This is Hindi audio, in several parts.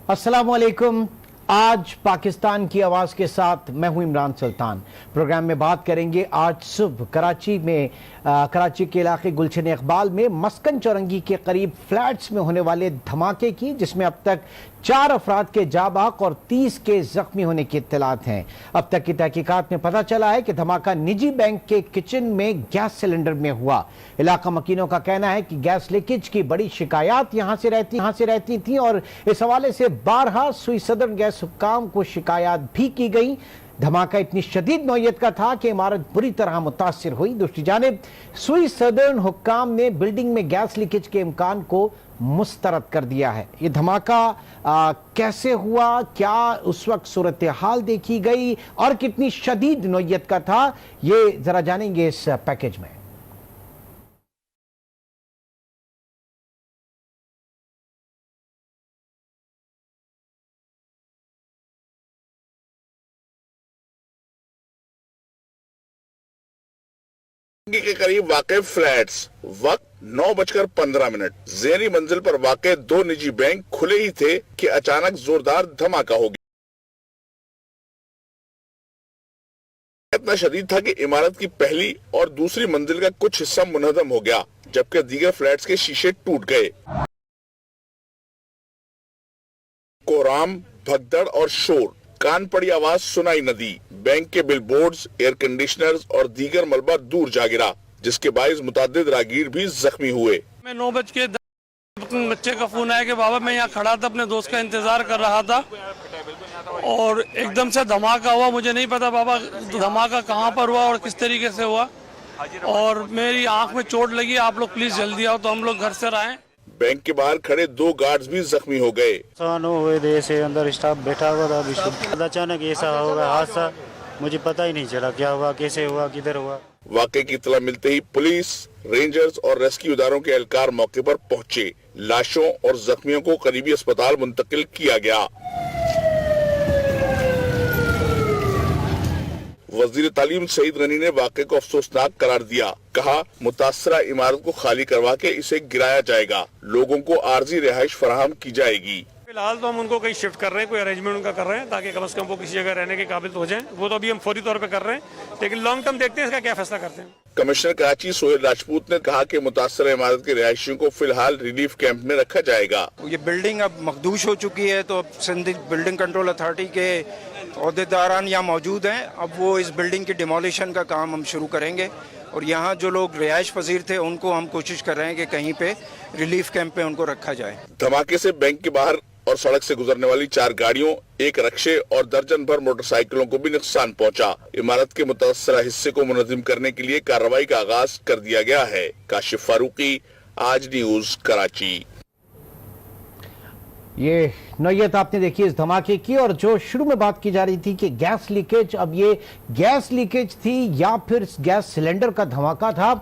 अस्सलामुअलैकुम। आज पाकिस्तान की आवाज के साथ मैं हूं इमरान सुल्तान। प्रोग्राम में बात करेंगे आज सुबह कराची के इलाके गुलशन इकबाल में मस्कन चौरंगी के करीब फ्लैट्स में होने वाले धमाके की, जिसमें अब तक 4 अफराद के जाबाक और 30 के जख्मी होने की इत्तलात हैं। अब तक की तहकीकात में पता चला है कि धमाका निजी बैंक के किचन में गैस सिलेंडर में हुआ। इलाका मकीनों का कहना है कि गैस लीकेज की बड़ी शिकायत यहां से रहती थी और इस हवाले से बारहा सुई सदर गैस हुक्काम को शिकायत भी की गई। धमाका इतनी शदीद नौयत का था कि इमारत बुरी तरह मुतासिर हुई। दूसरी जानिब सुई सदर्न हुक्काम ने बिल्डिंग में गैस लीकेज के इम्कान को मुस्तरद कर दिया है। ये धमाका कैसे हुआ, क्या उस वक्त सूरत हाल देखी गई और कितनी शदीद नौयत का था, ये जरा जानेंगे इस पैकेज में। के करीब वाक़े फ्लैट्स, वक्त 9:15। ज़ेरी मंजिल पर वाक़े 2 निजी बैंक खुले ही थे कि अचानक जोरदार धमाका हो गया। इतना शदीद था कि इमारत की पहली और दूसरी मंजिल का कुछ हिस्सा मुनहदम हो गया, जबकि दीगर फ्लैट्स के शीशे टूट गए। कोराम, भगदड़ और शोर, कान पड़ी आवाज सुनाई न दी। बैंक के बिलबोर्ड्स, एयर कंडीशनर्स और दीगर मलबा दूर जा गिरा, जिसके बाइस मुतादिद रागीर भी जख्मी हुए। मैं 9:10 बच्चे का फोन आया कि बाबा मैं यहाँ खड़ा था, अपने दोस्त का इंतजार कर रहा था और एकदम से धमाका हुआ। मुझे नहीं पता बाबा धमाका कहाँ पर हुआ और किस तरीके से हुआ, और मेरी आंख में चोट लगी। आप लोग प्लीज जल्दी आओ। तो हम लोग घर से आए। बैंक के बाहर खड़े 2 गार्ड्स भी जख्मी हो गए। से अंदर स्टाफ बैठा हुआ था। अचानक ऐसा होगा हादसा, मुझे पता ही नहीं चला क्या हुआ, कैसे हुआ, किधर हुआ। वाक़े की इत्तला मिलते ही पुलिस, रेंजर्स और रेस्क्यू इदारों के एहलकार मौके पर पहुंचे। लाशों और जख्मियों को करीबी अस्पताल मुंतकिल किया गया। वजीर तालीम सईद गनी ने वाक़े को अफसोसनाक करार दिया। कहा, मुतासरा इमारत को खाली करवा के इसे गिराया जाएगा, लोगों को आर्जी रिहाइश फराहम की जाएगी। फिलहाल तो हम उनको कहीं शिफ्ट कर रहे हैं, कोई अरेंजमेंट उनका कर रहे हैं ताकि कम से कम वो किसी जगह रहने के काबिल हो जाएं। वो तो अभी हम फौरी तौर पे कर रहे हैं, लेकिन लॉन्ग टर्म देखते हैं इसका क्या फैसला करते हैं। कमिश्नर कराची सोहेल राजपूत ने कहा कि मुतासरा इमारत के रिहायशियों को फिलहाल रिलीफ कैंप में रखा जाएगा। ये बिल्डिंग अब मखदूश हो चुकी है, तो सिंध बिल्डिंग कंट्रोल अथॉरिटी के अहदेदारान यहाँ मौजूद हैं। अब वो इस बिल्डिंग की डिमोलिशन का काम हम शुरू करेंगे और यहाँ जो लोग रिहायश पजीर थे उनको हम कोशिश कर रहे हैं कि कहीं पे रिलीफ कैंप पे उनको रखा जाए। धमाके से बैंक के बाहर और सड़क से गुजरने वाली 4 गाड़ियों, 1 रक्शे और दर्जन भर मोटरसाइकिलों को भी नुकसान पहुंचा। इमारत के मुतासरा हिस्से को मुनज़्ज़म करने के लिए कार्रवाई का आगाज कर दिया गया है। काशिफ फारूकी, आज न्यूज, कराची। ये नौयत आपने देखी इस धमाके की, और जो शुरू में बात की जा रही थी कि गैस लीकेज, अब ये गैस लीकेज थी या फिर गैस सिलेंडर का धमाका था।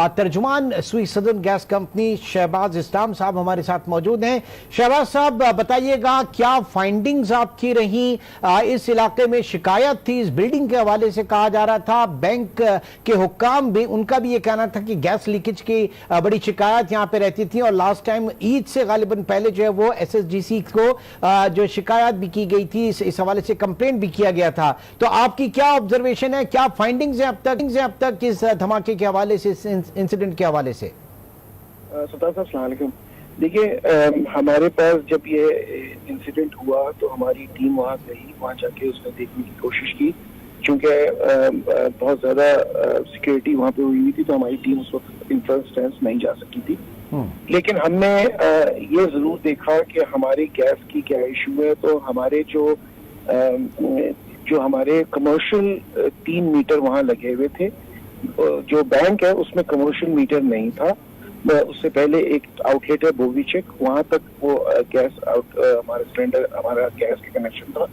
तर्जुमान सुई सदर्न गैस कंपनी शहबाज इस्लाम साहब हमारे साथ मौजूद हैं। शहबाज साहब, बताइएगा क्या फाइंडिंग्स आपकी रही? इस इलाके में शिकायत थी, इस बिल्डिंग के हवाले से कहा जा रहा था, बैंक के हुक्काम भी, उनका भी ये कहना था कि गैस लीकेज की बड़ी शिकायत यहाँ पे रहती थी, और लास्ट टाइम ईद से गालिबन पहले जो है वो SSGC को जो शिकायत भी की गई थी, इस हवाले से कंप्लेंट भी किया गया था। तो आपकी क्या ऑब्जर्वेशन है, क्या फाइंडिंग्स हैं अब तक इस धमाके के हवाले से, इस इंसिडेंट के हवाले से? सुल्तान साहब अस्सलाम वालेकुम। देखिए, हमारे पास जब ये इंसिडेंट हुआ तो हमारी टीम वहाँ गई, वहाँ जाके उसने देखने की कोशिश की, क्योंकि बहुत ज्यादा सिक्योरिटी वहाँ पे हुई थी, तो हमारी टीम उस वक्त इंफ्रास्ट्रक्चर नहीं जा सकी थी। लेकिन हमने ये जरूर देखा कि हमारी गैस की क्या इशू है। तो हमारे जो हमारे कमर्शियल 3 मीटर वहाँ लगे हुए थे, जो बैंक है उसमें कमर्शियल मीटर नहीं था। उससे पहले एक आउटलेट है बोवीचेक, वहाँ तक वो गैस हमारा सिलेंडर, हमारा गैस का कनेक्शन था,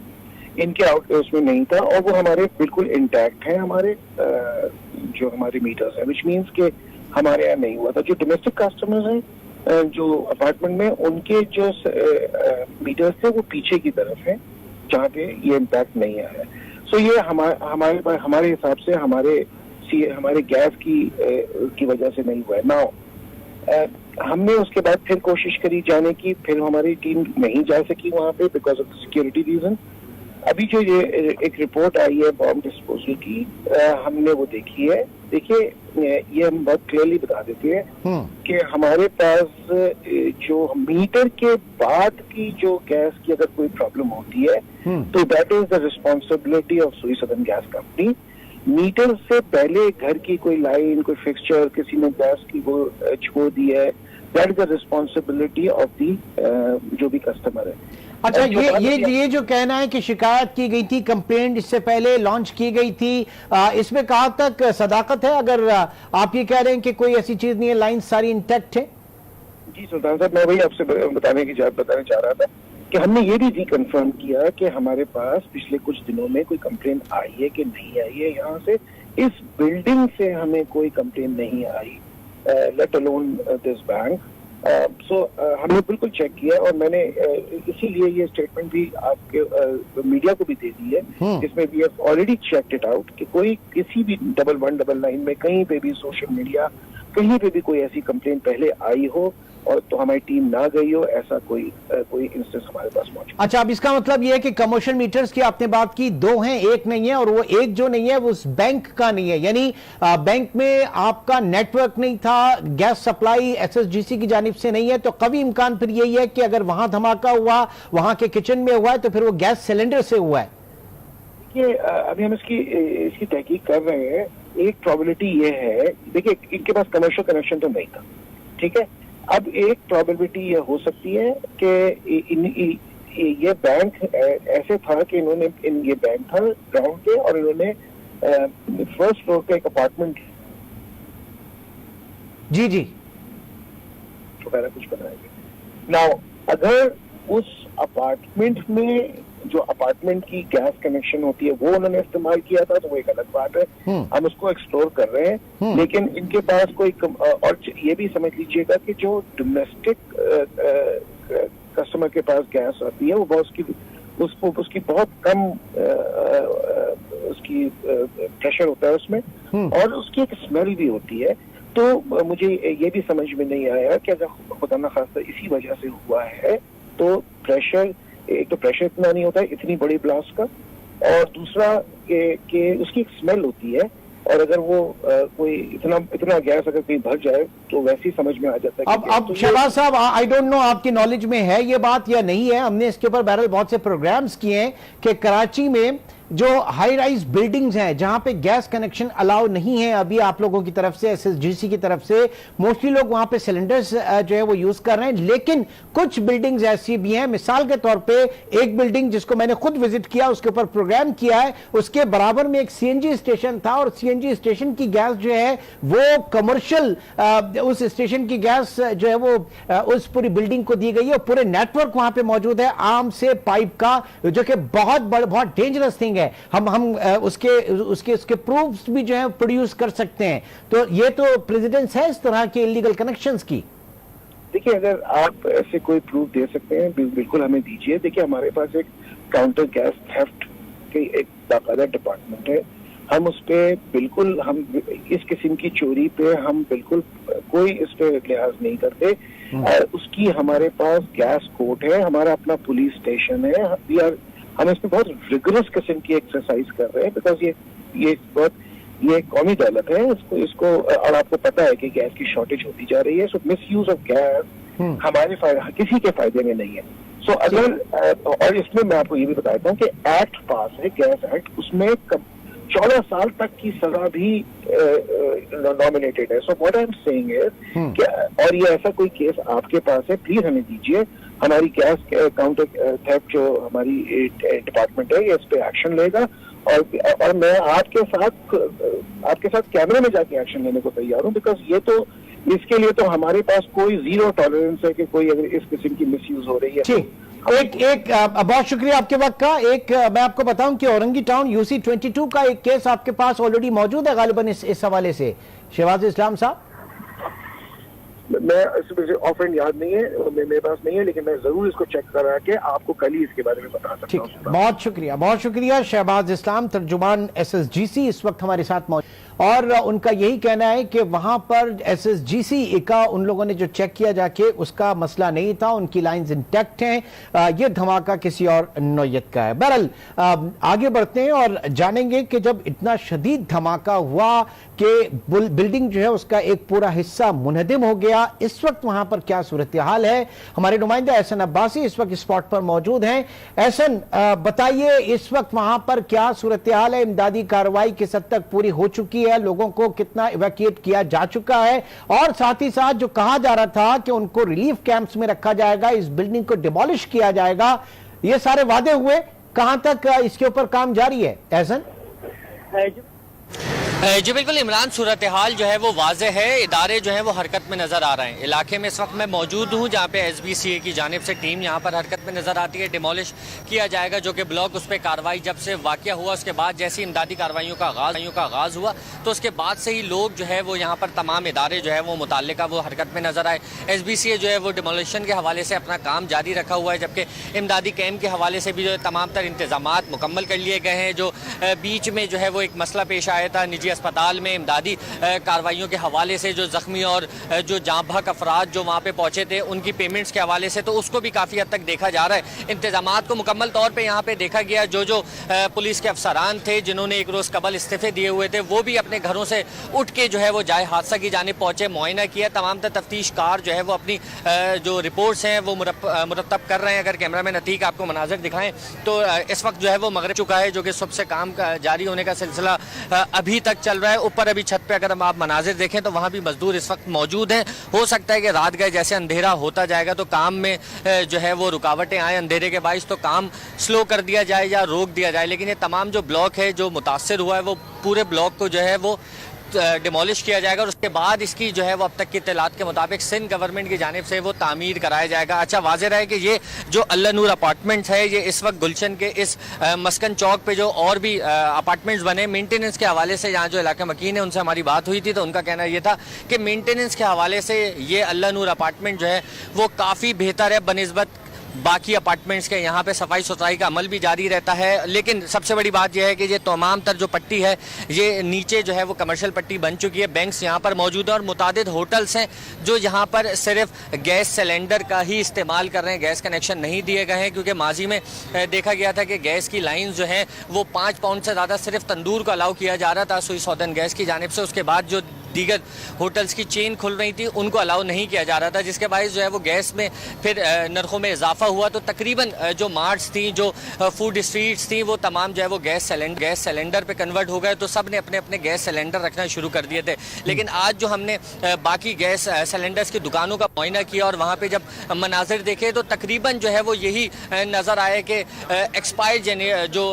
इनके आउटलेट उसमें नहीं था, और वो हमारे बिल्कुल इंटैक्ट हैं, हमारे जो हमारे मीटर्स हैं, विच मीन्स के हमारे यहाँ नहीं हुआ था। जो डोमेस्टिक कस्टमर्स हैं जो अपार्टमेंट में, उनके जो मीटर्स थे वो पीछे की तरफ है, जहाँ पे ये इम्पैक्ट नहीं आया है। सो ये हमारे हिसाब से हमारे गैस की वजह से नहीं हुआ है। नाउ हमने उसके बाद फिर कोशिश करी जाने की, फिर हमारी टीम नहीं जा सकी वहां पे बिकॉज ऑफ सिक्योरिटी रीजन। अभी जो ये एक रिपोर्ट आई है बॉम्ब डिस्पोजल की, हमने वो देखी है। देखिए, ये हम बहुत क्लियरली बता देते हैं कि हमारे पास जो मीटर के बाद की जो गैस की अगर कोई प्रॉब्लम होती है तो that is the responsibility of सुई सदर्न गैस कंपनी। मीटर से पहले घर की कोई लाइन, कोई फिक्सचर किसी ने गैस की वो छोड़ दी है, that is the responsibility of the जो भी कस्टमर है। अच्छा, ये जो कहना है कि शिकायत की गई थी, कंप्लेंट इससे पहले लॉन्च की गई थी, इसमें कहाँ तक सदाकत है? अगर आप ये कह रहे हैं कि कोई ऐसी चीज नहीं है, लाइन सारी इंटैक्ट है? जी सुल्तान साहब, मैं वही आपसे बताने चाह रहा था कि हमने ये भी रिकन्फर्म किया कि हमारे पास पिछले कुछ दिनों में कोई कंप्लेंट आई है कि नहीं आई है। यहाँ से इस बिल्डिंग से हमें कोई कंप्लेंट नहीं आई, लेट अलोन दिस बैंक। हमने बिल्कुल चेक किया और मैंने इसीलिए ये स्टेटमेंट भी आपके मीडिया को भी दे दी है, जिसमें we have already checked it out कि कोई किसी भी 1199 में कहीं पे भी सोशल मीडिया कहीं पे भी कोई ऐसी कंप्लेंट पहले आई हो और तो हमारी टीम ना गई हो, ऐसा कोई इंस्टेंस हमारे पास मौजूद। अच्छा, अब इसका मतलब यह है कि कमर्शियल मीटर्स की आपने बात की, दो हैं, एक नहीं है, और वो एक जो नहीं है वो उस बैंक का नहीं है, यानी बैंक में आपका नेटवर्क नहीं था, गैस सप्लाई एसएसजीसी की जानिब से नहीं है, तो कभी इम्कान फिर यही है कि अगर वहां धमाका हुआ, वहां के किचन में हुआ है, तो फिर वो गैस सिलेंडर से हुआ है? देखिए, अभी हम इसकी तहकीक कर रहे हैं। एक प्रोबेबिलिटी ये है, देखिए इनके पास कमर्शियल कनेक्शन तो नहीं था, ठीक है। अब एक प्रोबेबिलिटी ये हो सकती है कि ये बैंक ऐसे था कि ये बैंक था ग्राउंड पे और इन्होंने फर्स्ट फ्लोर पे एक अपार्टमेंट जी वगैरह कुछ बनाएंगे। नाउ अगर उस अपार्टमेंट में जो अपार्टमेंट की गैस कनेक्शन होती है वो उन्होंने इस्तेमाल किया था तो वो एक अलग बात है, हम उसको एक्सप्लोर कर रहे हैं। लेकिन इनके पास कोई और ये भी समझ लीजिएगा कि जो डोमेस्टिक कस्टमर के पास गैस आती है वो उसकी बहुत कम उसकी प्रेशर होता है उसमें और उसकी एक स्मेल भी होती है। तो मुझे ये भी समझ में नहीं आया कि अगर खुदा न खास्ता इसी वजह से हुआ है तो एक तो प्रेशर इतना नहीं होता है इतनी बड़ी ब्लास्ट का, और दूसरा कि उसकी एक स्मेल होती है और अगर वो कोई इतना गैस अगर कहीं भर जाए तो वैसे ही समझ में आ जाता है। अब शहबाज साहब, आई डोंट नो आपकी नॉलेज में है ये बात या नहीं है, हमने इसके ऊपर बहरहाल बहुत से प्रोग्राम्स किए हैं कि कराची में जो हाई राइज बिल्डिंग्स हैं जहां पे गैस कनेक्शन अलाउ नहीं है अभी आप लोगों की तरफ से, एसएसजीसी की तरफ से, मोस्टली लोग वहां पे सिलेंडर्स जो है वो यूज कर रहे हैं, लेकिन कुछ बिल्डिंग्स ऐसी भी हैं, मिसाल के तौर पे एक बिल्डिंग जिसको मैंने खुद विजिट किया, उसके ऊपर प्रोग्राम किया है, उसके बराबर में एक सीएनजी स्टेशन था और सीएनजी स्टेशन की गैस जो है वो कमर्शियल उस स्टेशन की गैस जो है वो उस पूरी बिल्डिंग को दी गई है और पूरे नेटवर्क वहां पे मौजूद है आर्म से पाइप का, जो कि बहुत डेंजरस थिंग है। हम उसके प्रूफ्स भी जो है प्रोड्यूस कर सकते हैं। तो ये तो प्रेसिडेंस है इस तरह के इलीगल कनेक्शंस की। देखिए, अगर आप ऐसे कोई प्रूफ दे सकते हैं बिल्कुल हमें दीजिए। देखिए, हमारे पास एक काउंटर गैस थेफ्ट की एक बाकायदा डिपार्टमेंट है, हम उस पे बिल्कुल हम इस किस्म की चोरी पे हम बिल्कुल कोई इस पे लिहाज नहीं करते। उसकी हमारे पास गैस कोर्ट है, हमारा अपना पुलिस स्टेशन है, हम इसमें बहुत रिगरस किस्म की एक्सरसाइज कर रहे हैं बिकॉज ये कौमी दौलत है, इसको और आपको पता है कि गैस की शॉर्टेज होती जा रही है। सो मिस यूज ऑफ गैस हमारे किसी के फायदे में नहीं है। सो अगर और इसमें मैं आपको ये भी बताता हूँ कि एक्ट पास है, गैस एक्ट, उसमें 14 साल तक की सजा भी नॉमिनेटेड है। So what I am saying is कि और ये ऐसा कोई केस आपके पास है, प्लीज हमें दीजिए। हमारी गैस काउंटर थेफ्ट जो हमारी डिपार्टमेंट है ये इस पे एक्शन लेगा और मैं आपके साथ कैमरे में जाके एक्शन लेने को तैयार हूँ बिकॉज ये तो इसके लिए तो हमारे पास कोई जीरो टॉलरेंस है कि कोई अगर इस किस्म की मिसयूज हो रही है। एक बहुत शुक्रिया आपके वक्त का। एक मैं आपको बताऊं कि औरंगी टाउन UC22 का एक केस आपके पास ऑलरेडी मौजूद है गालिबन इस हवाले से। शहबाज इस्लाम साहब, मैं ऑफरेंड याद नहीं है, मेरे पास नहीं है, लेकिन मैं जरूर इसको चेक करा के आपको कल ही इसके बारे में बता सकता हूँ। बहुत शुक्रिया शहबाज इस्लाम, तर्जुमान SSGC, इस वक्त हमारे साथ मौजूद। और उनका यही कहना है कि वहां पर SSGC का उन लोगों ने जो चेक किया जाके उसका मसला नहीं था, उनकी लाइंस इंटैक्ट हैं। ये धमाका किसी और नौयत का है। बहरहाल आगे बढ़ते हैं और जानेंगे कि जब इतना शदीद धमाका हुआ कि बिल्डिंग जो है उसका एक पूरा हिस्सा मुनहदिम हो गया, इस वक्त वहां पर क्या सूरत हाल है। हमारे नुमाइंदा एहसन अब्बासी इस वक्त स्पॉट पर मौजूद हैं। एहसन, बताइए इस वक्त वहां पर क्या सूरत हाल है? इमदादी कार्रवाई किस हद तक पूरी हो चुकी है? लोगों को कितना इवैक्यूएट किया जा चुका है? और साथ ही साथ जो कहा जा रहा था कि उनको रिलीफ कैंप्स में रखा जाएगा, इस बिल्डिंग को डिमोलिश किया जाएगा, ये सारे वादे हुए, कहां तक इसके ऊपर काम जारी है? एहसन जी बिल्कुल इमरान, सूरत हाल जो है वो वाज़े है, इदारे जो है वो हरकत में नज़र आ रहे हैं। इलाके में इस वक्त मैं मौजूद हूँ जहाँ पे SBCA की जानिब से टीम यहाँ पर हरकत में नज़र आती है। डिमोलिश किया जाएगा जो कि ब्लॉक, उस पर कार्रवाई जब से वाक़या हुआ उसके बाद जैसी इमदादी कार्रवाइयों का आगाज़ हुआ तो उसके बाद से ही लोग जो है वो यहाँ पर तमाम इदारे जो है वो मुताल्लिका वो हरकत में नज़र आए। SBCA जो है वो डिमोलिशन के हवाले से अपना काम जारी रखा हुआ है, जबकि इमदादी कैंप के हवाले से भी जो है तमाम तर इंतजामात मुकम्मल कर लिए गए हैं। जो बीच में जो है वो एक मसला पेश आया था निजी अस्पताल में इमदादी कार्रवाइयों के हवाले से, जो जख्मी और जो जाँ बहक अफराद जो वहाँ पे पहुँचे थे उनकी पेमेंट्स के हवाले से, तो उसको भी काफ़ी हद तक देखा जा रहा है। इंतजामात को मुकम्मल तौर पे यहाँ पे देखा गया। जो पुलिस के अफसरान थे जिन्होंने एक रोज़ कबल इस्तीफे दिए हुए थे वो भी अपने घरों से उठ के जो है वो जाए हादसा की जानिब पहुँचे, मुआयना किया। तमाम तफ्तीश कार जो है वो अपनी जो रिपोर्ट्स हैं वो मुरतब कर रहे हैं। अगर कैमरा मैन अतीक आपको मनाजिर दिखाएं तो इस वक्त जो है वो मगरिब चुका है, जो कि सुबह से काम का जारी होने का सिलसिला अभी तक चल रहा है। ऊपर अभी छत पे अगर हम आप मनाजिर देखें तो वहाँ भी मजदूर इस वक्त मौजूद हैं। हो सकता है कि रात गए जैसे अंधेरा होता जाएगा तो काम में जो है वो रुकावटें आए अंधेरे के बाइस, तो काम स्लो कर दिया जाए या रोक दिया जाए। लेकिन ये तमाम जो ब्लॉक है जो मुतासर हुआ है वो पूरे ब्लॉक को जो है वो डिमोलिश किया जाएगा और उसके बाद इसकी जो है वो अब तक की इत्तलात के मुताबिक सिंध गवर्नमेंट की जानिब से वो तामीर कराया जाएगा। अच्छा, वाज़ेह रहा है कि ये जो अल्लाह नूर अपार्टमेंट्स है ये इस वक्त गुलशन के इस मस्कन चौक पे जो और भी अपार्टमेंट्स बने, मेंटेनेंस के हवाले से यहाँ जो इलाका मकीन है उनसे हमारी बात हुई थी तो उनका कहना ये था कि मेंटेनेंस के हवाले से ये अल्लाह नूर अपार्टमेंट जो है वो काफ़ी बेहतर है बनिस्बत बाकी अपार्टमेंट्स के। यहाँ पे सफाई सुथराई का अमल भी जारी रहता है। लेकिन सबसे बड़ी बात यह है कि ये तमाम तर जो पट्टी है ये नीचे जो है वो कमर्शियल पट्टी बन चुकी है। बैंक्स यहाँ पर मौजूद हैं और मुतादिद होटल्स हैं जो यहाँ पर सिर्फ गैस सिलेंडर का ही इस्तेमाल कर रहे हैं, गैस कनेक्शन नहीं दिए गए हैं। क्योंकि माजी में देखा गया था कि गैस की लाइन जो है वो 5 पाउंड से ज़्यादा सिर्फ तंदूर को अलाउ किया जा रहा था सुई सौदन गैस की जानिब से। उसके बाद जो दीगर होटल्स की चेन खुल रही थी उनको अलाउ नहीं किया जा रहा था, जिसके बायस जो है वो गैस में फिर नरखों में इजाफा हुआ। तो तकरीबन जो मार्ट्स थी, जो फूड स्ट्रीट्स थी, वो तमाम जो है वो गैस सिलेंडर पे कन्वर्ट हो गए। तो सब ने अपने अपने गैस सिलेंडर रखना शुरू कर दिए थे। लेकिन आज जो हमने बाकी गैस सिलेंडर्स की दुकानों का मुआयना किया और वहाँ पे जब मनाजिर देखे तो तकरीबन जो है वो यही नज़र आया कि एक्सपायर्ड जो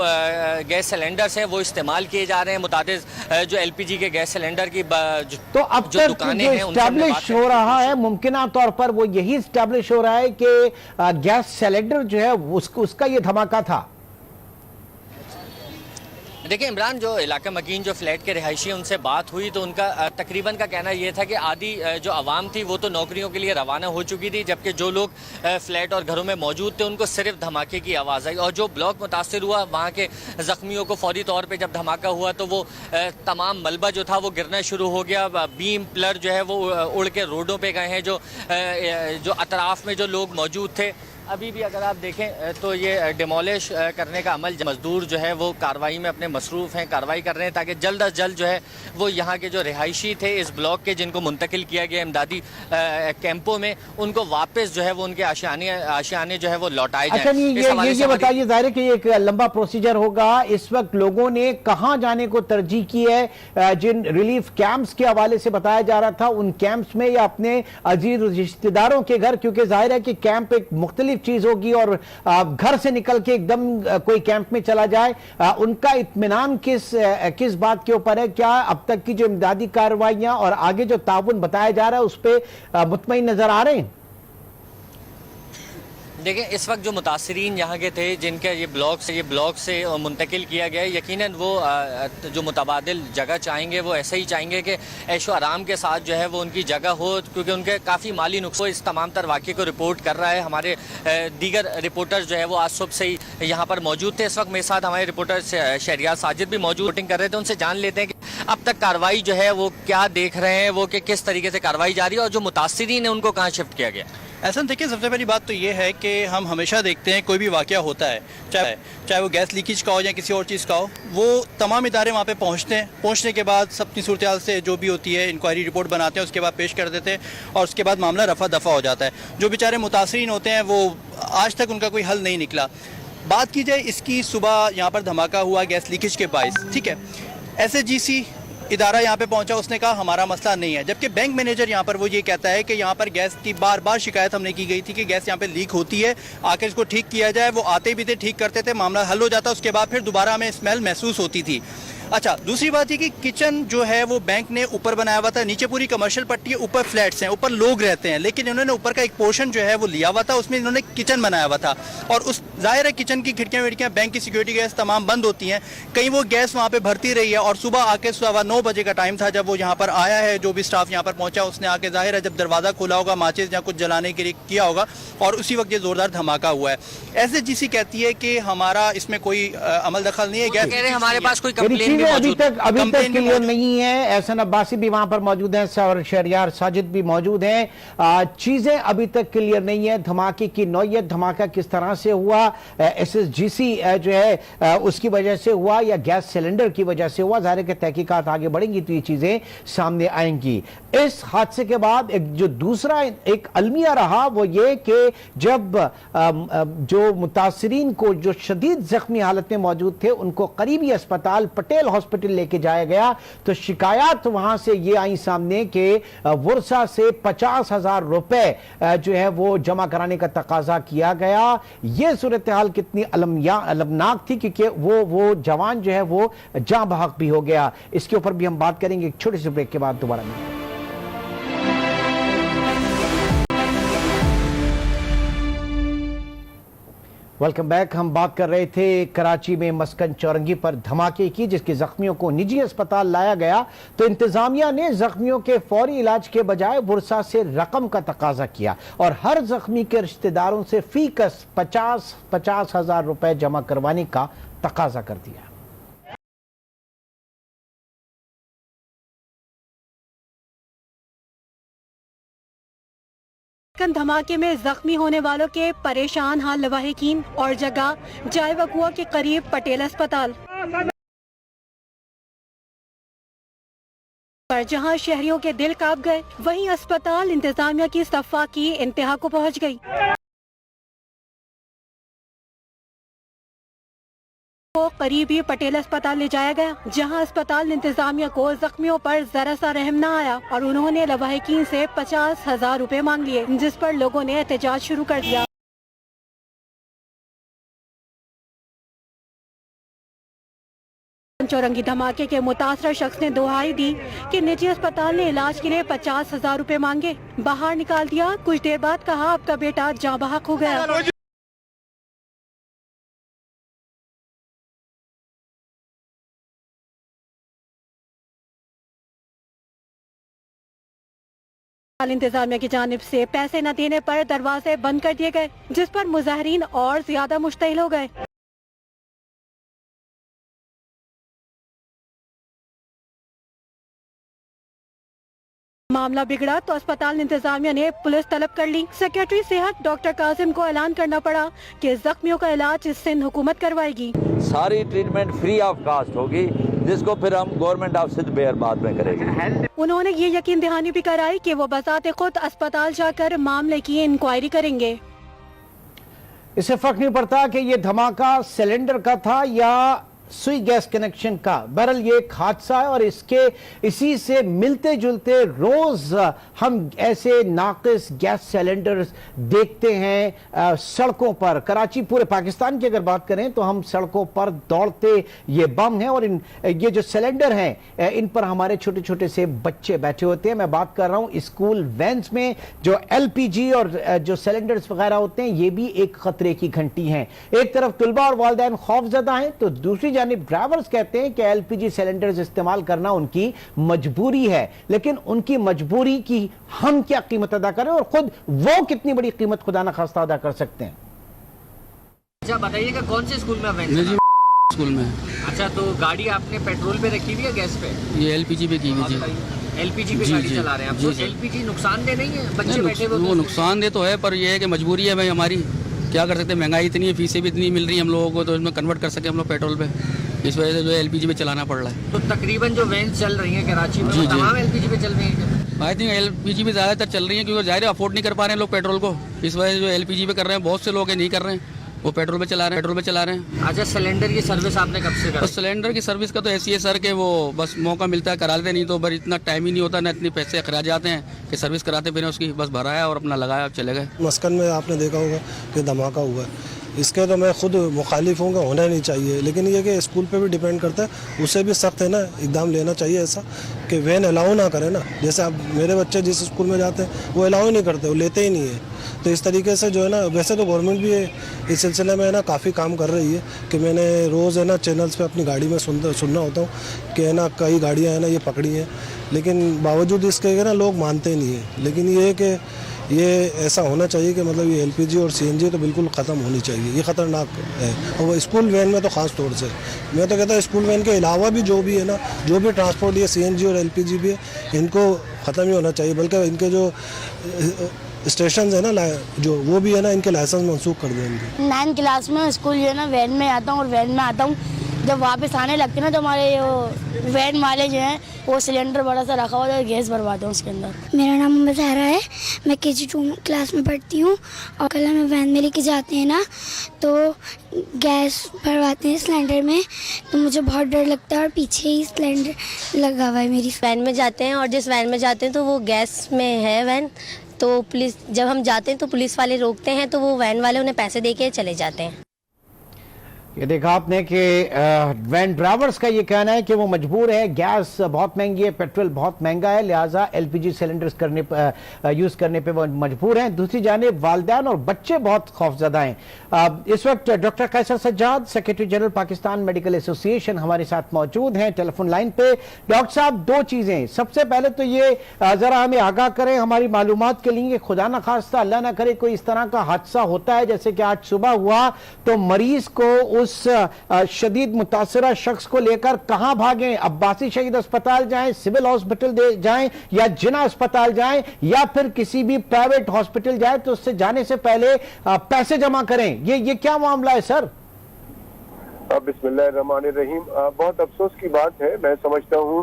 गैस सिलेंडर्स हैं वो इस्तेमाल किए जा रहे हैं। मुतादिद जो LPG के गैस सिलेंडर की तो अब तक जो इस्टेब्लिश हो रहा है मुमकिन तौर पर वो यही इस्टेब्लिश हो रहा है कि गैस सिलेंडर जो है उसका ये धमाका था। देखिए इमरान, जो इलाका मकीन जो फ्लैट के रिहायशी उनसे बात हुई तो उनका तकरीबन का कहना यह था कि आधी जो आवाम थी वो तो नौकरियों के लिए रवाना हो चुकी थी, जबकि जो लोग फ्लैट और घरों में मौजूद थे उनको सिर्फ धमाके की आवाज़ आई। और जो ब्लॉक मुतासर हुआ वहाँ के ज़ख्मियों को फौरी तौर पर जब धमाका हुआ तो वो तमाम मलबा जो था वो गिरना शुरू हो गया। बीम पिलर जो है वो उड़ के रोडों पर गए हैं। जो अतराफ़ में जो लोग मौजूद थे अभी भी अगर आप देखें तो ये डिमोलिश करने का अमल, मजदूर जो है वो कार्रवाई में अपने मसरूफ़ हैं, कार्रवाई कर रहे हैं ताकि जल्द अज जल्द जो है वो यहाँ के जो रिहायशी थे इस ब्लॉक के जिनको मुंतकिल किया गया इमदादी कैंपों में, उनको वापस जो है वो उनके आशियाने जो है वो लौटाए जाएं। अच्छा, ये बताइए, जाहिर है कि ये एक लंबा प्रोसीजर होगा। इस वक्त लोगों ने कहाँ जाने को तरजीह की है? जिन रिलीफ कैंप्स के हवाले से बताया जा रहा था उन कैंप्स में या अपने अजीज रिश्तेदारों के घर? क्योंकि जाहिर है कि कैंप एक मुख्तलिफ चीज होगी और घर से निकल के एकदम कोई कैंप में चला जाए, उनका इत्मीनान किस बात के ऊपर है? क्या अब तक की जो इमदादी कार्रवाइयां और आगे जो ताउन बताया जा रहा है उस पर मुतमईन नजर आ रहे हैं? देखिए इस वक्त जो मुतासरीन यहाँ के थे जिनके ये ब्लॉक से मुंतकिल किया गया, यकीनन वो जो मुतबादिल जगह चाहेंगे वो ऐसे ही चाहेंगे कि ऐशो आराम के साथ जो है वो उनकी जगह हो, क्योंकि उनके काफ़ी माली नुकसान इस तमाम तर वाक़े को रिपोर्ट कर रहा है। हमारे दीगर रिपोर्टर्स जो है वो आज सुबह से ही यहाँ पर मौजूद थे। इस वक्त मेरे साथ हमारे रिपोर्टर शहरियार साजिद भी मौजूद रिपोर्टिंग कर रहे थे। उनसे जान लेते हैं कि अब तक कार्रवाई जो है वो क्या देख रहे हैं वो कि किस तरीके से कार्रवाई जारी है और जो मुतासिरीन है उनको कहाँ शिफ्ट किया गया? ऐसा देखिए, सबसे पहली बात तो ये है कि हम हमेशा देखते हैं कोई भी वाकया होता है, चाहे वो गैस लीकेज का हो या किसी और चीज़ का हो, वो तमाम इदारे वहाँ पे पहुँचते हैं। पहुँचने के बाद सबकी सूरत हाल से जो भी होती है इंक्वायरी रिपोर्ट बनाते हैं, उसके बाद पेश कर देते हैं और उसके बाद मामला रफा दफा हो जाता है। जो बेचारे मुतासरीन होते हैं वो आज तक उनका कोई हल नहीं निकला। बात की जाए इसकी, सुबह यहाँ पर धमाका हुआ गैस लीकेज के बायस, ठीक है, SHGC इदारा यहाँ पे पहुंचा, उसने कहा हमारा मसला नहीं है, जबकि बैंक मैनेजर यहाँ पर वो ये कहता है कि यहाँ पर गैस की बार बार शिकायत हमने की गई थी कि गैस यहाँ पे लीक होती है, आके इसको ठीक किया जाए। वो आते भी थे, ठीक करते थे, मामला हल हो जाता, उसके बाद फिर दोबारा हमें स्मेल महसूस होती थी। अच्छा, दूसरी बात ये कि किचन जो है वो बैंक ने ऊपर बनाया हुआ था, नीचे पूरी कमर्शियल पट्टी है, ऊपर फ्लैट्स हैं, ऊपर लोग रहते हैं, लेकिन इन्होंने ऊपर का एक पोर्शन जो है वो लिया हुआ था, उसमें इन्होंने किचन बनाया हुआ था। और उस जाहिर है किचन की खिड़कियाँ विड़कियाँ, बैंक की सिक्योरिटी गैस तमाम बंद होती हैं, कहीं वो गैस वहाँ पे भरती रही है। और सुबह आके 9:15 बजे का टाइम था जब वो यहाँ पर आया है, जो भी स्टाफ यहाँ पर पहुंचा उसने आके जाहिर है जब दरवाज़ा खोला होगा, माचिस या कुछ जलाने के लिए किया होगा और उसी वक्त ये जोरदार धमाका हुआ है। SHGC कहती है कि हमारा इसमें कोई अमल दखल नहीं है। कह रहे हैं हमारे पास कोई कंप्लेन भी मौजूद है, अभी तक क्लियर नहीं है। एहसन अब्बासी भी वहां पर मौजूद हैं और शहरियार साजिद भी मौजूद हैं। चीजें अभी तक क्लियर नहीं है, धमाके की नौयत, धमाका किस तरह से हुआ, SHGC जो है उसकी वजह से हुआ या गैस सिलेंडर की वजह से हुआ। ज़ाहिर है कि तहकीकात आगे बढ़ेंगी तो ये चीजें सामने आएंगी। इस हादसे के बाद एक जो दूसरा एक अलमिया रहा वो ये कि जब जो मुतासरीन को जो शदीद जख्मी हालत में मौजूद थे उनको करीबी अस्पताल पटेल हॉस्पिटल लेके जाया गया तो शिकायत वहां से ये आई सामने कि वर्षा से 50,000 रुपए जो है वो जमा कराने का तकाजा किया गया। ये सूरत हाल कितनी अलमनाक थी क्योंकि वो जवान जो है वो जाँ बहक भी हो गया। इसके ऊपर भी हम बात करेंगे एक छोटे से ब्रेक के बाद दोबारा मिलेंगे। Welcome back. हम बात कर रहे थे कराची में मस्कन चौरंगी पर धमाके की जिसके जख्मियों को निजी अस्पताल लाया गया तो इंतजामिया ने जख्मियों के फौरी इलाज के बजाय बुरसा से रकम का तकाजा किया और हर जख्मी के रिश्तेदारों से फीकस 50,000 रुपए जमा करवाने का तकाजा कर दिया। धमाके में जख्मी होने वालों के परेशान हाल लवाहिकीन और जगह जाय वकुआ के करीब पटेल अस्पताल पर जहां शहरियों के दिल कांप गए, वहीं अस्पताल इंतजामिया की सफा की इंतहा को पहुंच गई। को करीबी पटेल अस्पताल ले जाया गया जहां अस्पताल इंतजामिया को जख्मियों पर जरा सा रहम न आया और उन्होंने लवाहिकीन से 50,000 रुपए मांग लिए, जिस पर लोगों ने एहतजाज शुरू कर दिया। चौरंगी धमाके के मुतासर शख्स ने दुहाई दी कि निजी अस्पताल ने इलाज के लिए 50,000 रुपए मांगे, बाहर निकाल दिया। कुछ देर बाद कहा आपका बेटा जाँ बहक हो गया। इंतजामिया की जानिब से पैसे न देने पर दरवाजे बंद कर दिए गए, जिस पर मुजाहिरीन और ज्यादा मुश्तइल हो गए। मामला बिगड़ा तो अस्पताल इंतजामिया ने पुलिस तलब कर ली। सेक्रेटरी सेहत डॉक्टर कासिम को ऐलान करना पड़ा कि जख्मियों का इलाज सिंध हुकूमत करवाएगी। सारी ट्रीटमेंट फ्री ऑफ कॉस्ट होगी जिसको फिर हम गवर्नमेंट ऑफ सिंध बेयर बाद में करेंगे। उन्होंने ये यकीन दहानी भी कराई कि वो बजाते खुद अस्पताल जाकर मामले की इंक्वायरी करेंगे। इससे फर्क नहीं पड़ता कि ये धमाका सिलेंडर का था या सुई गैस कनेक्शन का। बहरहाल ये एक हादसा है और इसी से मिलते जुलते रोज हम ऐसे नाकिस गैस सिलेंडर्स देखते हैं सड़कों पर। कराची, पूरे पाकिस्तान की अगर बात करें तो हम सड़कों पर दौड़ते ये बम हैं और ये जो सिलेंडर हैं इन पर हमारे छोटे छोटे से बच्चे बैठे होते हैं। मैं बात कर रहा हूं स्कूल वैन्स में जो LPG और जो सिलेंडर्स वगैरह होते हैं, ये भी एक खतरे की घंटी हैं। एक तरफ तुलबा और वालिदैन खौफजदा हैं तो दूसरी जानिब ड्राइवर्स कहते हैं कि LPG सिलेंडर्स इस्तेमाल करना उनकी मजबूरी है, लेकिन उनकी मजबूरी की हम क्या कीमत अदा करें और खुद वो कितनी बड़ी कीमत खुदा न खास्ता अदा कर सकते हैं। अच्छा बताइएगा कौन से स्कूल में स्कूल में। अच्छा, तो गाड़ी आपने पेट्रोल पे रखी हुई है गैस पे? ये एलपीजी पे की हुई जी। एलपीजी पे गाड़ी चला रहे हैं आप? तो एलपीजी नुकसानदेह नहीं है? बच्चे बैठे हुए वो नुकसानदेह तो है, पर ये है कि मजबूरी है भाई हमारी, क्या कर सकते हैं, महंगाई इतनी है, फीसें भी इतनी मिल रही है हम लोगों को, तो इसमें कन्वर्ट कर सके हम लोग पेट्रोल पे, इस वजह से जो है एलपीजी पे चलाना पड़ रहा है। तो तकरीबन जो वैन चल रही है कराची में, तमाम एलपीजी पे चल रही है? आई थिंक एलपीजी पे ज़्यादातर चल रही है, क्योंकि ज़ाहिर अफोर्ड नहीं कर पा रहे हैं लोग पेट्रोल को, इस वजह से जो एलपीजी पे कर रहे हैं। बहुत से लोग नहीं कर रहे हैं, वो पेट्रोल पे चला रहे हैं। अच्छा, सिलेंडर की सर्विस आपने कब से करी? बस सिलेंडर की सर्विस का तो ऐसी है सर कि वो बस मौका मिलता है करा लेते, नहीं तो बस इतना टाइम ही नहीं होता, ना इतने पैसे खर्च जाते हैं कि सर्विस कराते फिर उसकी, बस भराया और अपना लगाया, अब चले गए। मस्कन में आपने देखा होगा कि धमाका हुआ है, इसके तो मैं खुद मुखालिफ हूँ, होना नहीं चाहिए, लेकिन ये कि स्कूल पे भी डिपेंड करता है, उससे भी सख्त है ना इकदाम लेना चाहिए ऐसा कि वैन अलाउ ना करे ना। जैसे अब मेरे बच्चे जिस स्कूल में जाते हैं वो अलाउ नहीं करते, वो लेते ही नहीं है। तो इस तरीके से जो है ना, वैसे तो गवर्नमेंट भी इस सिलसिले में है ना काफ़ी काम कर रही है कि मैंने रोज़ है ना चैनल्स पे अपनी गाड़ी में सुनना होता हूँ कि है ना कई गाड़ियाँ हैं ना ये पकड़ी हैं, लेकिन बावजूद इसके ना लोग मानते नहीं हैं। लेकिन ये है कि ये ऐसा होना चाहिए कि मतलब ये एलपीजी और सीएनजी तो बिल्कुल ख़त्म होनी चाहिए, ये ख़तरनाक है। और वो स्कूल वैन में तो ख़ास तौर से मैं तो कहता हूँ स्कूल वैन के अलावा भी जो भी है ना, जो भी ट्रांसपोर्ट ये सीएनजी और एलपीजी भी है, इनको ख़त्म ही होना चाहिए। बल्कि इनके जो स्टेशन है ना जो, वो भी है ना इनके लाइसेंस मनसूख कर दें इनके। 9th क्लास में स्कूल जो है ना वैन में आता हूँ, और वैन में आता हूँ जब वापस आने लगते ना तो हमारे वो वैन वाले जो हैं वो सिलेंडर बड़ा सा रखा हुआ है, गैस भरवाते हैं उसके अंदर। मेरा नाम मोहम्मद ज़हरा है, मैं KG2 क्लास में पढ़ती हूँ, और कल हमें वैन में लेके जाते हैं ना तो गैस भरवाते हैं सिलेंडर में, तो मुझे बहुत डर लगता है, और पीछे ही सिलेंडर लगा हुआ है मेरी। वैन में जाते हैं और जिस वैन में जाते हैं तो वो गैस में है वैन, तो पुलिस जब हम जाते हैं तो पुलिस वाले रोकते हैं, तो वो वैन वाले उन्हें पैसे दे के चले जाते हैं। ये देखा आपने कि वैन ड्राइवर्स का ये कहना है कि वो मजबूर है, गैस बहुत महंगी है, पेट्रोल बहुत महंगा है, लिहाजा एलपीजी सिलेंडर्स यूज करने पे वो मजबूर हैं। दूसरी जानिब वालिदैन और बच्चे बहुत खौफजदा हैं। इस वक्त doctor Qaiser Sajjad, secretary general Pakistan medical association हमारे साथ मौजूद हैं टेलीफोन लाइन पे। डॉक्टर साहब, दो चीजें, सबसे पहले तो ये जरा हमें आगाह करें हमारी मालूमात के लिए, खुदा न खास्ता अल्लाह ना करे कोई इस तरह का हादसा होता है जैसे कि आज सुबह हुआ, तो मरीज को उस शदीद मुतासरा शख्स को लेकर कहां भागें? अब्बासी शहीद अस्पताल जाएं, सिविल हॉस्पिटल जाएं, या जिना अस्पताल जाएं, या फिर किसी भी प्राइवेट हॉस्पिटल जाएं, तो उससे जाने से पहले पैसे जमा करें? ये क्या मामला है सर? बिस्मिल्लाहिर्रहमानिर्रहीम। बहुत अफसोस की बात है, मैं समझता हूं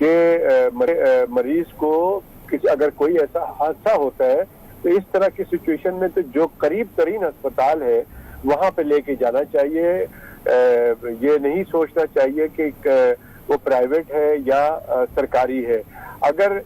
कि मरीज को अगर कोई ऐसा हादसा होता है तो इस तरह की सिचुएशन में तो जो करीब तरीन अस्पताल है वहां पे लेके जाना चाहिए। ये नहीं सोचना चाहिए कि वो प्राइवेट है या सरकारी है। अगर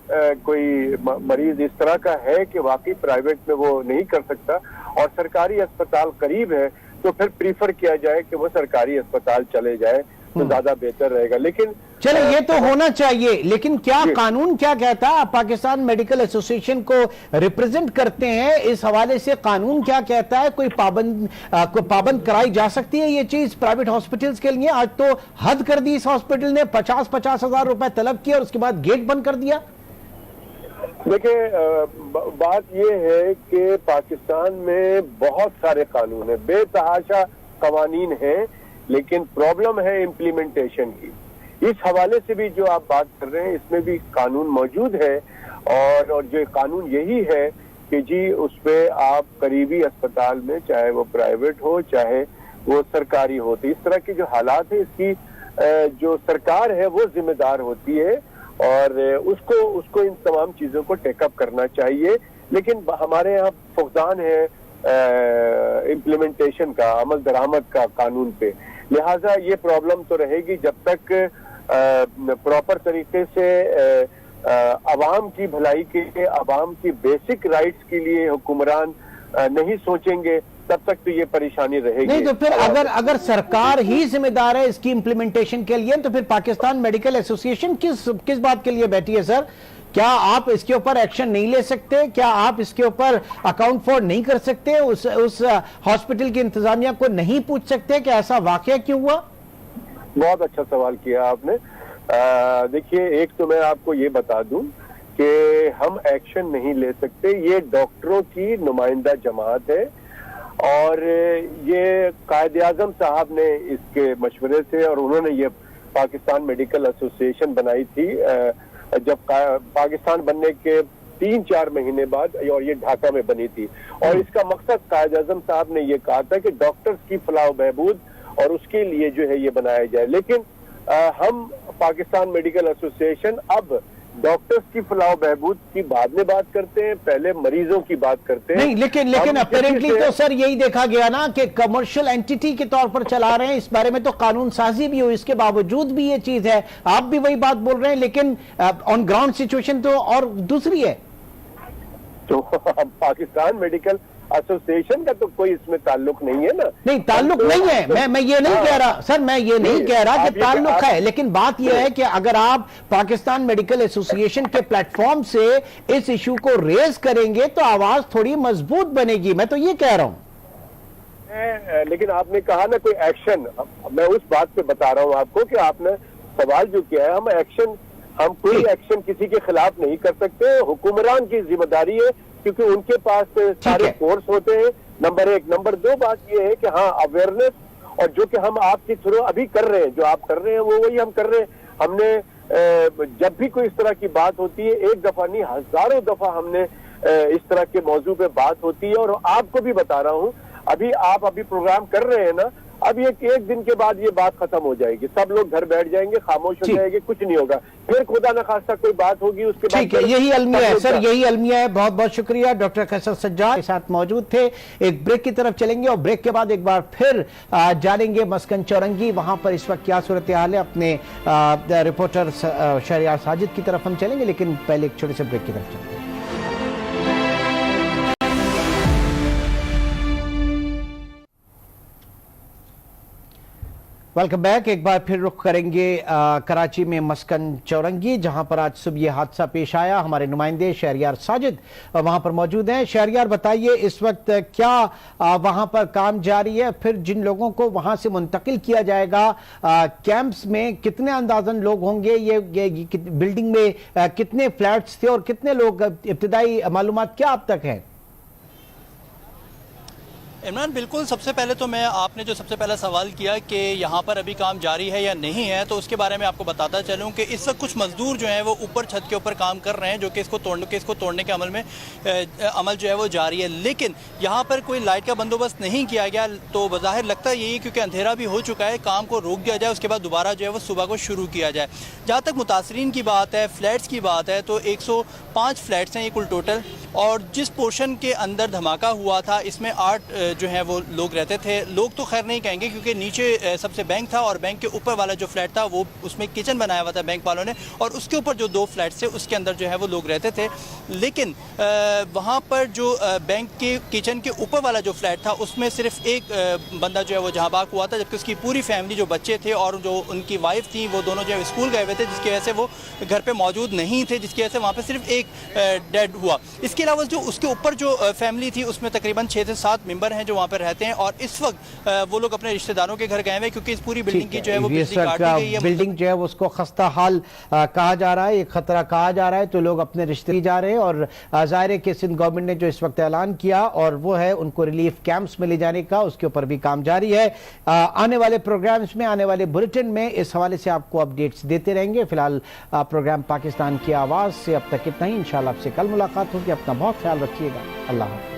कोई मरीज इस तरह का है कि वाकई प्राइवेट में वो नहीं कर सकता और सरकारी अस्पताल करीब है, तो फिर प्रीफर किया जाए कि वो सरकारी अस्पताल चले जाए, तो ज्यादा बेहतर रहेगा। लेकिन चले, ये तो होना चाहिए, लेकिन क्या कानून क्या कहता है? आप पाकिस्तान मेडिकल एसोसिएशन को रिप्रेजेंट करते हैं, इस हवाले से कानून क्या कहता है? कोई पाबंद कराई जा सकती है ये चीज प्राइवेट हॉस्पिटल्स के लिए? आज तो हद कर दी इस हॉस्पिटल ने, 50-50 हजार रुपए तलब किया और उसके बाद गेट बंद कर दिया। देखिए, बात ये है कि पाकिस्तान में बहुत सारे कानून है, बेतहाशा कवानीन है, लेकिन प्रॉब्लम है इम्प्लीमेंटेशन की। इस हवाले से भी जो आप बात कर रहे हैं, इसमें भी कानून मौजूद है, और जो कानून यही है कि जी उस पे आप करीबी अस्पताल में, चाहे वो प्राइवेट हो चाहे वो सरकारी हो, तो इस तरह के जो हालात है इसकी जो सरकार है वो जिम्मेदार होती है, और उसको इन तमाम चीजों को टेकअप करना चाहिए। लेकिन हमारे यहाँ फुकदान है इम्प्लीमेंटेशन का, अमल दरामद का कानून पे, लिहाजा ये प्रॉब्लम तो रहेगी जब तक प्रॉपर तरीके से अवाम की भलाई के लिए, अवाम की बेसिक राइट्स के लिए हुक्मरान नहीं सोचेंगे, तब तक तो ये परेशानी रहेगी। नहीं तो फिर अगर सरकार ही जिम्मेदार है इसकी इम्प्लीमेंटेशन के लिए, तो फिर पाकिस्तान मेडिकल एसोसिएशन किस बात के लिए बैठी है सर? क्या आप इसके ऊपर एक्शन नहीं ले सकते? क्या आप इसके ऊपर अकाउंट फॉर नहीं कर सकते? उस हॉस्पिटल की इंतजामिया को नहीं पूछ सकते कि ऐसा वाकया क्यों हुआ? बहुत अच्छा सवाल किया आपने। देखिए, एक तो मैं आपको ये बता दूं कि हम एक्शन नहीं ले सकते, ये डॉक्टरों की नुमाइंदा जमात है और ये कायद आजम साहब ने इसके मशवरे से, और उन्होंने ये पाकिस्तान मेडिकल एसोसिएशन बनाई थी जब पाकिस्तान बनने के 3-4 महीने बाद, और ये ढाका में बनी थी। और इसका मकसद कायद आजम साहब ने ये कहा था कि डॉक्टर्स की फलाह बहबूद और उसके लिए जो है ये बनाया जाए। लेकिन हम पाकिस्तान मेडिकल एसोसिएशन अब डॉक्टर्स की फलाह बहबूद की बाद में बात करते हैं, पहले मरीजों की बात करते हैं। नहीं, लेकिन अपेरेंटली तो सर यही देखा गया ना कि कमर्शियल एंटिटी के तौर पर चला रहे हैं। इस बारे में तो कानून साजी भी हुई, इसके बावजूद भी ये चीज है। आप भी वही बात बोल रहे हैं, लेकिन ऑन ग्राउंड सिचुएशन तो और दूसरी है। तो पाकिस्तान मेडिकल एसोसिएशन का तो कोई इसमें ताल्लुक नहीं है ना। नहीं, ताल्लुक नहीं है, मैं ये नहीं कह रहा सर, मैं ये नहीं कह रहा कि ताल्लुक है, लेकिन बात यह है कि अगर आप पाकिस्तान मेडिकल एसोसिएशन के प्लेटफॉर्म से इस इशू को रेज करेंगे तो आवाज थोड़ी मजबूत बनेगी, मैं तो ये कह रहा हूं। लेकिन आपने कहा ना कोई एक्शन, मैं उस बात पे बता रहा हूं आपको कि आपने सवाल जो किया है, हम कोई एक्शन किसी के खिलाफ नहीं कर सकते। हुक्मरान की जिम्मेदारी है, क्योंकि उनके पास सारे फोर्स होते हैं, नंबर 1। नंबर 2 बात यह है कि हाँ, अवेयरनेस, और जो कि हम आपके थ्रू अभी कर रहे हैं, जो आप कर रहे हैं वो वही हम कर रहे हैं। हमने जब भी कोई इस तरह की बात होती है, एक दफा नहीं हजारों दफा हमने इस तरह के मौजू पे बात होती है। और आपको भी बता रहा हूँ, आप अभी प्रोग्राम कर रहे हैं ना, अब एक दिन के बाद ये बात खत्म हो जाएगी, सब लोग घर बैठ जाएंगे, खामोश हो जाएंगे, कुछ नहीं होगा। फिर खुदा न खास्ता कोई बात होगी, उसके बाद ठीक है, यही अलमिया है सर, यही अलमिया है। बहुत बहुत शुक्रिया। डॉक्टर कैसर सज्जाद के साथ मौजूद थे। एक ब्रेक की तरफ चलेंगे और ब्रेक के बाद एक बार फिर जानेंगे मस्कन चौरंगी, वहां पर इस वक्त क्या सूरत हाल है। अपने रिपोर्टर शहरियार साजिद की तरफ हम चलेंगे, लेकिन पहले एक छोटे से ब्रेक की तरफ चलेंगे। Welcome back. एक बार फिर रुख करेंगे कराची में मस्कन चौरंगी, जहां पर आज सुबह यह हादसा पेश आया। हमारे नुमाइंदे शहरियार साजिद वहां पर मौजूद हैं। शहरियार, बताइए इस वक्त क्या वहां पर काम जारी है, फिर जिन लोगों को वहां से मुंतकिल किया जाएगा कैंप्स में कितने अंदाजन लोग होंगे, ये बिल्डिंग में कितने फ्लैट्स थे और कितने लोग, इब्तिदाई मालूमात क्या अब तक है? इमरान, बिल्कुल, सबसे पहले तो मैं, आपने जो सबसे पहला सवाल किया कि यहाँ पर अभी काम जारी है या नहीं है, तो उसके बारे में आपको बताता चलूँ कि इस वक्त कुछ मजदूर जो हैं वो ऊपर छत के ऊपर काम कर रहे हैं, जो कि इसको तोड़ने के अमल जो है वो जारी है। लेकिन यहाँ पर कोई लाइट का बंदोबस्त नहीं किया गया, तो बज़ाहिर लगता यही है क्योंकि अंधेरा भी हो चुका है, काम को रोक दिया जाए, उसके बाद दोबारा जो है वो सुबह को शुरू किया जाए। जहाँ तक मुतासरीन की बात है, फ्लैट्स की बात है, तो 105 फ्लैट्स हैं ये कुल टोटल, और जिस पोर्शन के अंदर धमाका हुआ था इसमें 8 जो है वो लोग रहते थे। लोग तो खैर नहीं कहेंगे, क्योंकि नीचे सबसे बैंक था और बैंक के ऊपर वाला जो फ्लैट था वो उसमें किचन बनाया हुआ था बैंक वालों ने, और उसके ऊपर जो 2 फ्लैट्स थे उसके अंदर जो है वो लोग रहते थे। लेकिन वहाँ पर जो बैंक के किचन के ऊपर वाला जो फ्लैट था उसमें सिर्फ एक बंदा जो है वो जहाँ बाग हुआ था, जबकि उसकी पूरी फैमिली, जो बच्चे थे और जो उनकी वाइफ थी, वो दोनों जो है स्कूल गए हुए थे, जिसकी वजह से वो घर पर मौजूद नहीं थे, जिसकी वजह से वहाँ पर सिर्फ एक डेड हुआ। इसके अलावा जो उसके ऊपर जो फैमिली थी उसमें तकरीबन 6 से 7 मेंबर हैं जो वहाँ पर रहते हैं, और इस वक्त वो लोग अपने रिश्तेदारों के घर गए हुए, क्योंकि इस पूरी बिल्डिंग की जो है वो बिजली काट दी गई है। बिल्डिंग जो है उसको खस्ता हाल कहा जा रहा है, एक खतरा कहा जा रहा है, तो लोग अपने रिश्ते जा रहे हैं। और जाहिर है कि सिंध गवर्नमेंट ने जो इस वक्त ऐलान किया और वो है उनको रिलीफ कैंप्स में ले जाने का, उसके ऊपर भी काम जारी है। आने वाले प्रोग्राम्स में, आने वाले बुलेटिन में इस हवाले से आपको अपडेट्स देते रहेंगे। फिलहाल प्रोग्राम पाकिस्तान की आवाज से अब तक इतना ही। इंशाल्लाह आपसे कल मुलाकात होगी। अपना बहुत ख्याल रखिएगा। अल्लाह हाफ़िज़।